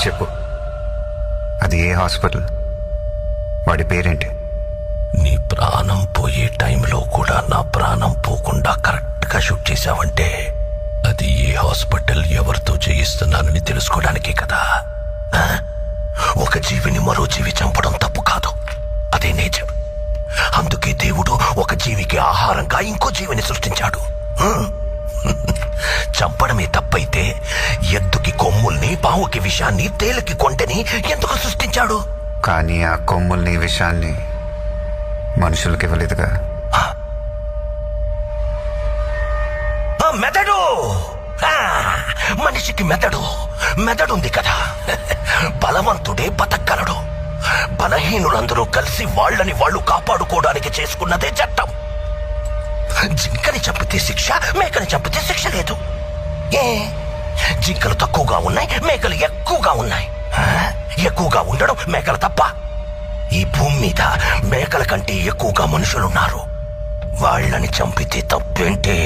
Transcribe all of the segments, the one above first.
చెప్పు, అది ఏ హాస్పిటల్? వాడి పేరేంటి? నీ ప్రాణం పోయే టైంలో కూడా నా ప్రాణం పోకుండా కరెక్ట్గా షూట్ చేశావంటే అది ఏ హాస్పిటల్, ఎవరితో చేయిస్తున్నానని తెలుసుకోవడానికే కదా. ఒక జీవిని మరో జీవి చంపడం తప్పు కాదు, అదే నేచర్. అందుకే దేవుడు ఒక జీవికి ఆహారంగా ఇంకో జీవిని సృష్టించాడు. చంపడమే తప్పైతే ఎద్దుకి కొమ్ముల్ని, పావుకి విషాన్ని, తేలికి కొంటని ఎందుకు సృష్టించాడు? కానీ ఆ కొమ్ముల్ని, విషాన్ని మనుషులకి ఇవ్వలేదుగా. మెదడు, మనిషికి మెదడుంది కదా. బలవంతుడే బతకగలడు. బలహీనులందరూ కలిసి వాళ్ళని వాళ్ళు కాపాడుకోవడానికి చేసుకున్నదే చట్టం. జింకని చంపితే శిక్ష, మేకని చంపితే శిక్ష లేదు. జింకలు తక్కువగా ఉన్నాయి, మేకలు ఎక్కువగా ఉన్నాయి. ఎక్కువగా ఉండడం మేకలు తప్ప? ఈ భూమి మీద మేకల కంటే ఎక్కువగా మనుషులున్నారు. వాళ్ళని చంపితే తప్పేంటి?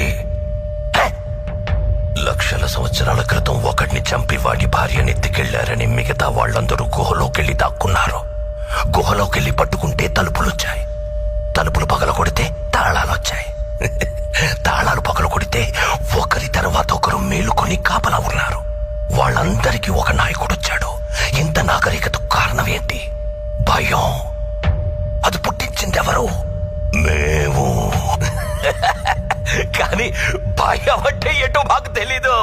లక్షల సంవత్సరాల క్రితం ఒకడిని చంపి వాడి భార్యని ఎత్తుకెళ్లారని మిగతా వాళ్ళందరూ గుహలోకెళ్లి దాక్కున్నారు. గుహలోకెళ్లి పట్టుకుంటే తలుపులొచ్చాయి. తలుపులు పగల కొడితే తాళాలొచ్చాయి. తాళాలు పగల కొడితే ఒకరి తర్వాత ఒకరు మేలుకొని కాపలా ఉన్నారు. వాళ్ళందరికీ ఒక నాయకుడొచ్చాడు. ఇంత నాగరికత కారణం ఏంటి? భయం. అది పుట్టించిందెవరు? మేము. కానీ భయం అంటే ఏంటో మాకు తెలీదు.